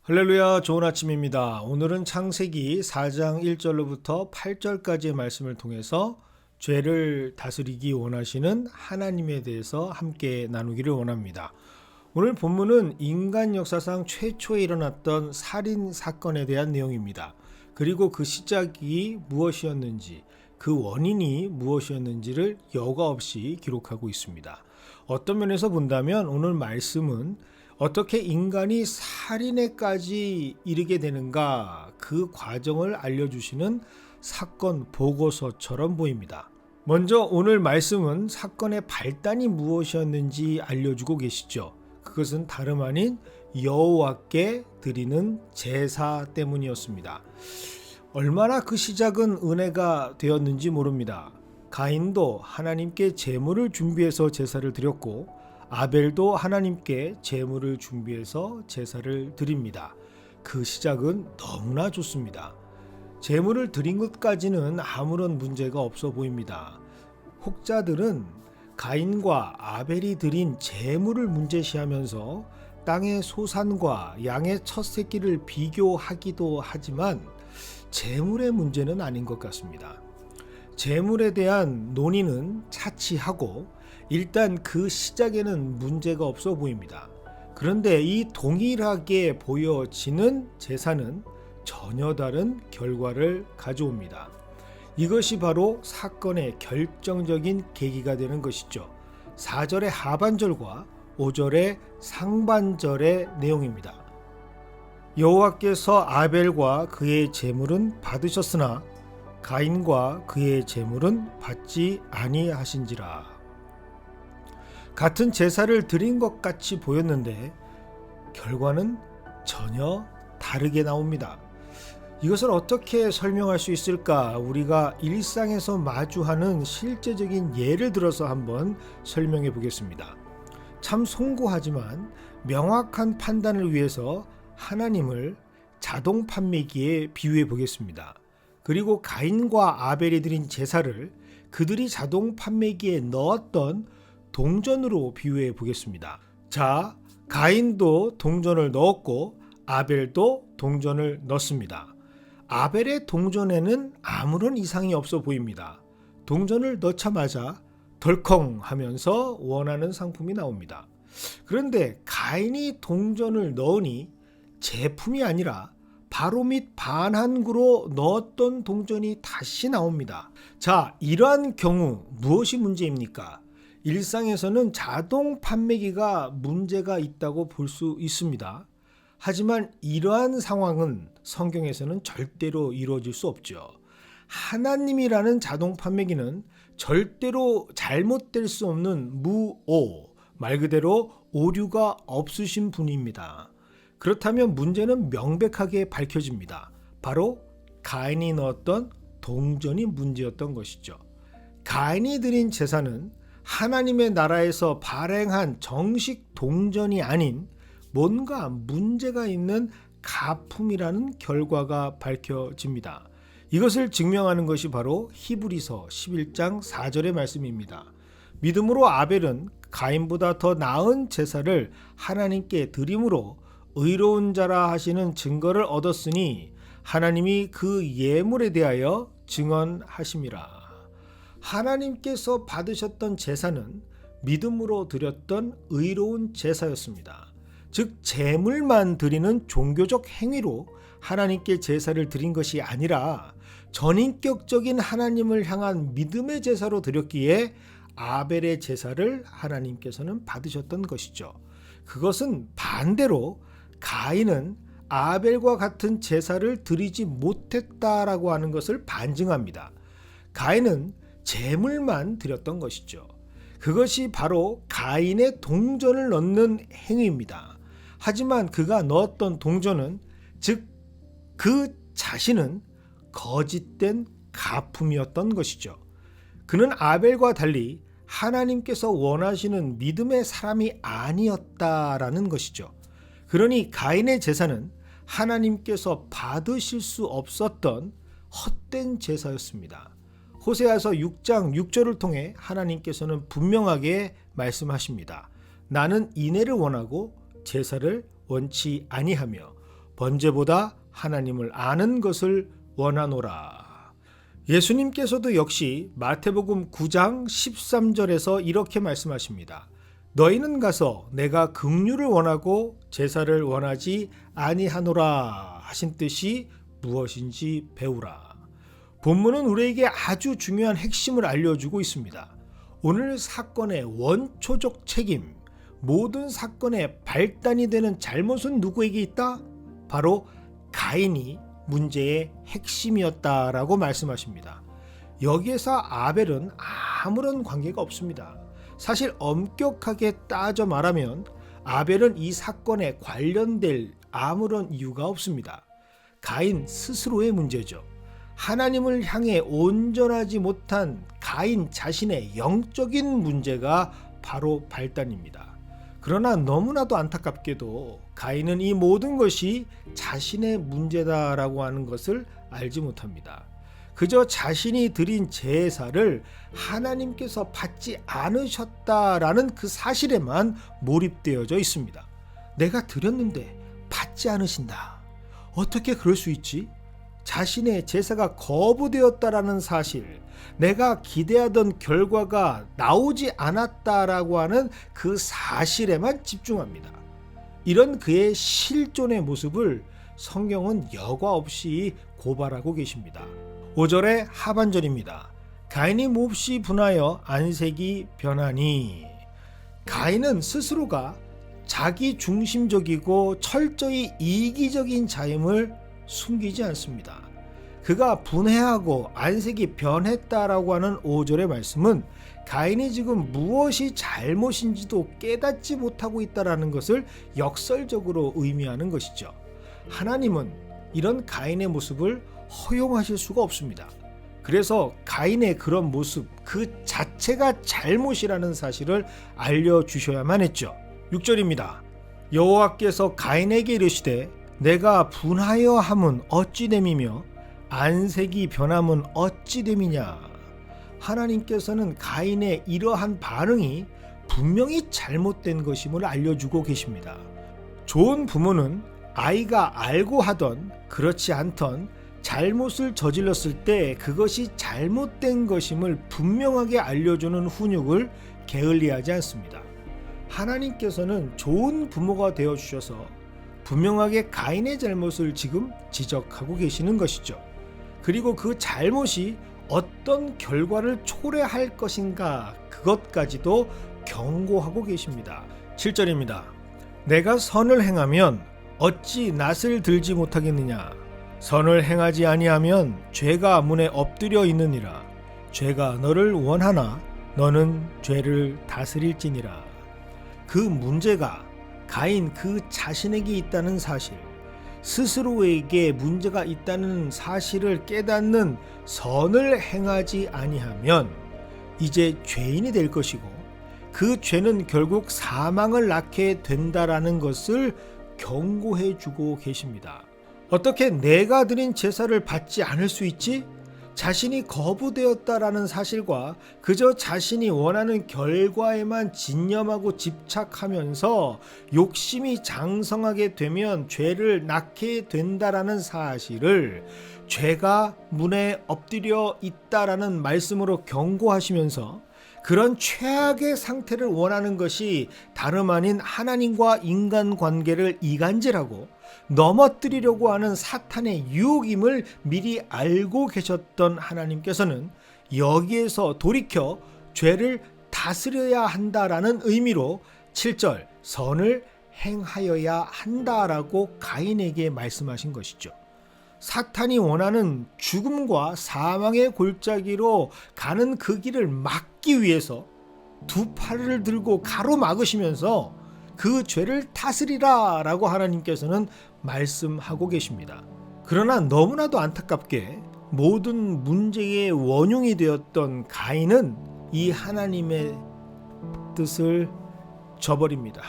할렐루야, 좋은 아침입니다. 오늘은 창세기 4장 1절로부터 8절까지의 말씀을 통해서 죄를 다스리기 원하시는 하나님에 대해서 함께 나누기를 원합니다. 오늘 본문은 인간 역사상 최초에 일어났던 살인 사건에 대한 내용입니다. 그리고 그 시작이 무엇이었는지, 그 원인이 무엇이었는지를 여과 없이 기록하고 있습니다. 어떤 면에서 본다면 오늘 말씀은 어떻게 인간이 살인에까지 이르게 되는가, 그 과정을 알려주시는 사건 보고서처럼 보입니다. 먼저 오늘 말씀은 사건의 발단이 무엇이었는지 알려주고 계시죠. 그것은 다름 아닌 여호와께 드리는 제사 때문이었습니다. 얼마나 그 시작은 은혜가 되었는지 모릅니다. 가인도 하나님께 제물을 준비해서 제사를 드렸고, 아벨도 하나님께 제물을 준비해서 제사를 드립니다. 그 시작은 너무나 좋습니다. 제물을 드린 것까지는 아무런 문제가 없어 보입니다. 혹자들은 가인과 아벨이 드린 제물을 문제시하면서 땅의 소산과 양의 첫 새끼를 비교하기도 하지만 제물의 문제는 아닌 것 같습니다. 제물에 대한 논의는 차치하고 일단 그 시작에는 문제가 없어 보입니다. 그런데 이 동일하게 보여지는 제사는 전혀 다른 결과를 가져옵니다. 이것이 바로 사건의 결정적인 계기가 되는 것이죠. 4절의 하반절과 5절의 상반절의 내용입니다. 여호와께서 아벨과 그의 제물은 받으셨으나 가인과 그의 제물은 받지 아니하신지라. 같은 제사를 드린 것 같이 보였는데 결과는 전혀 다르게 나옵니다. 이것을 어떻게 설명할 수 있을까? 우리가 일상에서 마주하는 실제적인 예를 들어서 한번 설명해 보겠습니다. 참 송구하지만 명확한 판단을 위해서 하나님을 자동 판매기에 비유해 보겠습니다. 그리고 가인과 아벨이 드린 제사를 그들이 자동 판매기에 넣었던 동전으로 비유해 보겠습니다. 자, 가인도 동전을 넣었고 아벨도 동전을 넣습니다. 아벨의 동전에는 아무런 이상이 없어 보입니다. 동전을 넣자마자 덜컹 하면서 원하는 상품이 나옵니다. 그런데 가인이 동전을 넣으니 제품이 아니라 바로 밑 반항구로 넣었던 동전이 다시 나옵니다. 자, 이러한 경우 무엇이 문제입니까? 일상에서는 자동 판매기가 문제가 있다고 볼 수 있습니다. 하지만 이러한 상황은 성경에서는 절대로 이루어질 수 없죠. 하나님이라는 자동 판매기는 절대로 잘못될 수 없는 무오, 말 그대로 오류가 없으신 분입니다. 그렇다면 문제는 명백하게 밝혀집니다. 바로 가인이 넣었던 동전이 문제였던 것이죠. 가인이 드린 제사는 하나님의 나라에서 발행한 정식 동전이 아닌 뭔가 문제가 있는 가품이라는 결과가 밝혀집니다. 이것을 증명하는 것이 바로 히브리서 11장 4절의 말씀입니다. 믿음으로 아벨은 가인보다 더 나은 제사를 하나님께 드림으로 의로운 자라 하시는 증거를 얻었으니 하나님이 그 예물에 대하여 증언하심이라. 하나님께서 받으셨던 제사는 믿음으로 드렸던 의로운 제사였습니다. 즉 제물만 드리는 종교적 행위로 하나님께 제사를 드린 것이 아니라 전인격적인 하나님을 향한 믿음의 제사로 드렸기에 아벨의 제사를 하나님께서는 받으셨던 것이죠. 그것은 반대로 가인은 아벨과 같은 제사를 드리지 못했다라고 하는 것을 반증합니다. 가인은 제물만 드렸던 것이죠. 그것이 바로 가인의 동전을 넣는 행위입니다. 하지만 그가 넣었던 동전은, 즉 그 자신은 거짓된 가품이었던 것이죠. 그는 아벨과 달리 하나님께서 원하시는 믿음의 사람이 아니었다라는 것이죠. 그러니 가인의 제사는 하나님께서 받으실 수 없었던 헛된 제사였습니다. 호세아서 6장 6절을 통해 하나님께서는 분명하게 말씀하십니다. 나는 인애를 원하고 제사를 원치 아니하며 번제보다 하나님을 아는 것을 원하노라. 예수님께서도 역시 마태복음 9장 13절에서 이렇게 말씀하십니다. 너희는 가서 내가 긍휼을 원하고 제사를 원하지 아니하노라 하신 뜻이 무엇인지 배우라. 본문은 우리에게 아주 중요한 핵심을 알려주고 있습니다. 오늘 사건의 원초적 책임, 모든 사건의 발단이 되는 잘못은 누구에게 있다? 바로 가인이 문제의 핵심이었다라고 말씀하십니다. 여기에서 아벨은 아무런 관계가 없습니다. 사실 엄격하게 따져 말하면 아벨은 이 사건에 관련될 아무런 이유가 없습니다. 가인 스스로의 문제죠. 하나님을 향해 온전하지 못한 가인 자신의 영적인 문제가 바로 발단입니다. 그러나 너무나도 안타깝게도 가인은 이 모든 것이 자신의 문제다라고 하는 것을 알지 못합니다. 그저 자신이 드린 제사를 하나님께서 받지 않으셨다라는 그 사실에만 몰입되어져 있습니다. 내가 드렸는데 받지 않으신다. 어떻게 그럴 수 있지? 자신의 제사가 거부되었다라는 사실, 내가 기대하던 결과가 나오지 않았다라고 하는 그 사실에만 집중합니다. 이런 그의 실존의 모습을 성경은 여과 없이 고발하고 계십니다. 5절의 하반절입니다. 가인이 몹시 분하여 안색이 변하니. 가인은 스스로가 자기 중심적이고 철저히 이기적인 자임을 숨기지 않습니다. 그가 분해하고 안색이 변했다라고 하는 5절의 말씀은 가인이 지금 무엇이 잘못인지도 깨닫지 못하고 있다라는 것을 역설적으로 의미하는 것이죠. 하나님은 이런 가인의 모습을 허용하실 수가 없습니다. 그래서 가인의 그런 모습 그 자체가 잘못이라는 사실을 알려주셔야만 했죠. 6절입니다. 여호와께서 가인에게 이르시되 내가 분하여 함은 어찌 됨이며 안색이 변함은 어찌 됨이냐. 하나님께서는 가인의 이러한 반응이 분명히 잘못된 것임을 알려주고 계십니다. 좋은 부모는 아이가 알고 하던 그렇지 않던 잘못을 저질렀을 때 그것이 잘못된 것임을 분명하게 알려주는 훈육을 게을리하지 않습니다. 하나님께서는 좋은 부모가 되어주셔서 분명하게 가인의 잘못을 지금 지적하고 계시는 것이죠. 그리고 그 잘못이 어떤 결과를 초래할 것인가 그것까지도 경고하고 계십니다. 7절입니다. 내가 선을 행하면 어찌 낯을 들지 못하겠느냐. 선을 행하지 아니하면 죄가 문에 엎드려 있느니라. 죄가 너를 원하나 너는 죄를 다스릴지니라. 그 문제가 가인 그 자신에게 있다는 사실, 스스로에게 문제가 있다는 사실을 깨닫는 선을 행하지 아니하면 이제 죄인이 될 것이고 그 죄는 결국 사망을 낳게 된다라는 것을 경고해 주고 계십니다. 어떻게 내가 드린 제사를 받지 않을 수 있지? 자신이 거부되었다라는 사실과 그저 자신이 원하는 결과에만 진념하고 집착하면서 욕심이 장성하게 되면 죄를 낳게 된다라는 사실을 죄가 문에 엎드려 있다라는 말씀으로 경고하시면서 그런 최악의 상태를 원하는 것이 다름 아닌 하나님과 인간관계를 이간질하고 넘어뜨리려고 하는 사탄의 유혹임을 미리 알고 계셨던 하나님께서는 여기에서 돌이켜 죄를 다스려야 한다라는 의미로 7절 선을 행하여야 한다라고 가인에게 말씀하신 것이죠. 사탄이 원하는 죽음과 사망의 골짜기로 가는 그 길을 막기 위해서 두 팔을 들고 가로막으시면서 그 죄를 다스리라 라고 하나님께서는 말씀하고 계십니다. 그러나 너무나도 안타깝게 모든 문제의 원흉이 되었던 가인은 이 하나님의 뜻을 저버립니다.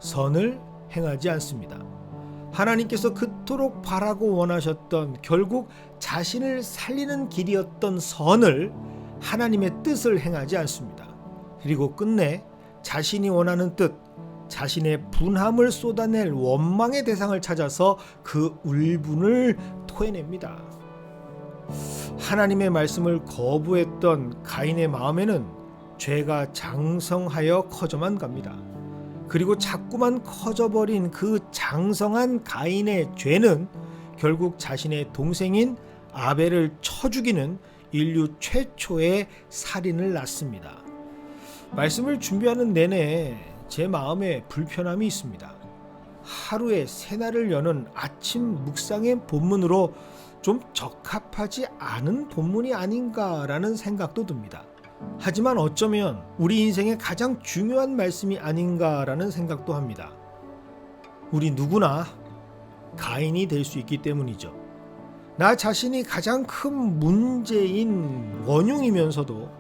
선을 행하지 않습니다. 하나님께서 그토록 바라고 원하셨던 결국 자신을 살리는 길이었던 선을 하나님의 뜻을 행하지 않습니다. 그리고 끝내 자신이 원하는 뜻, 자신의 분함을 쏟아낼 원망의 대상을 찾아서 그 울분을 토해냅니다. 하나님의 말씀을 거부했던 가인의 마음에는 죄가 장성하여 커져만 갑니다. 그리고 자꾸만 커져버린 그 장성한 가인의 죄는 결국 자신의 동생인 아벨을 쳐 죽이는 인류 최초의 살인을 낳습니다. 말씀을 준비하는 내내 제 마음에 불편함이 있습니다. 하루에 새날을 여는 아침 묵상의 본문으로 좀 적합하지 않은 본문이 아닌가라는 생각도 듭니다. 하지만 어쩌면 우리 인생의 가장 중요한 말씀이 아닌가라는 생각도 합니다. 우리 누구나 가인이 될 수 있기 때문이죠. 나 자신이 가장 큰 문제인 원흉이면서도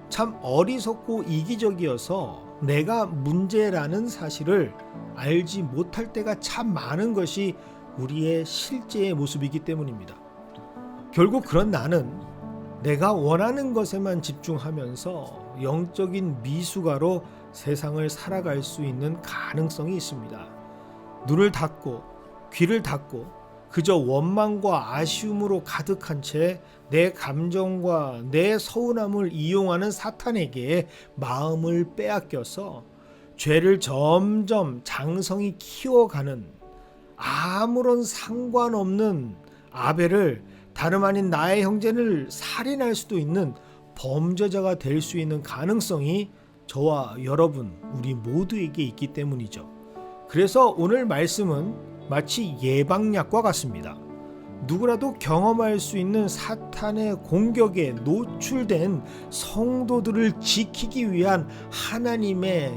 참 어리석고 이기적이어서 내가 문제라는 사실을 알지 못할 때가 참 많은 것이 우리의 실제의 모습이기 때문입니다. 결국 그런 나는 내가 원하는 것에만 집중하면서 영적인 미숙아로 세상을 살아갈 수 있는 가능성이 있습니다. 눈을 닫고 귀를 닫고 그저 원망과 아쉬움으로 가득한 채 내 감정과 내 서운함을 이용하는 사탄에게 마음을 빼앗겨서 죄를 점점 장성히 키워가는 아무런 상관없는 아벨을 다름 아닌 나의 형제를 살인할 수도 있는 범죄자가 될 수 있는 가능성이 저와 여러분 우리 모두에게 있기 때문이죠. 그래서 오늘 말씀은 마치 예방약과 같습니다. 누구라도 경험할 수 있는 사탄의 공격에 노출된 성도들을 지키기 위한 하나님의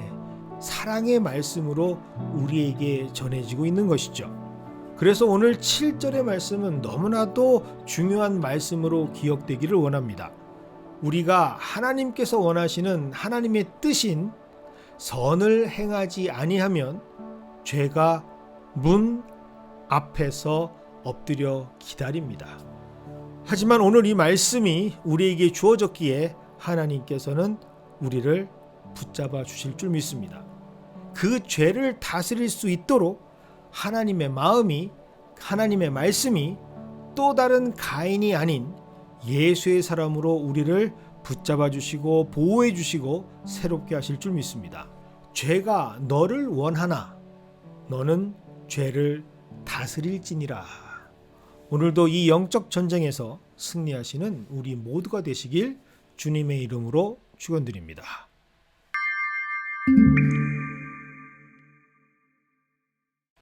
사랑의 말씀으로 우리에게 전해지고 있는 것이죠. 그래서 오늘 7절의 말씀은 너무나도 중요한 말씀으로 기억되기를 원합니다. 우리가 하나님께서 원하시는 하나님의 뜻인 선을 행하지 아니하면 죄가 문 앞에서 엎드려 기다립니다. 하지만 오늘 이 말씀이 우리에게 주어졌기에 하나님께서는 우리를 붙잡아 주실 줄 믿습니다. 그 죄를 다스릴 수 있도록 하나님의 마음이, 하나님의 말씀이 또 다른 가인이 아닌 예수의 사람으로 우리를 붙잡아 주시고 보호해 주시고 새롭게 하실 줄 믿습니다. 죄가 너를 원하나 너는 죄를 다스릴지니라. 오늘도 이 영적 전쟁에서 승리하시는 우리 모두가 되시길 주님의 이름으로 축원드립니다.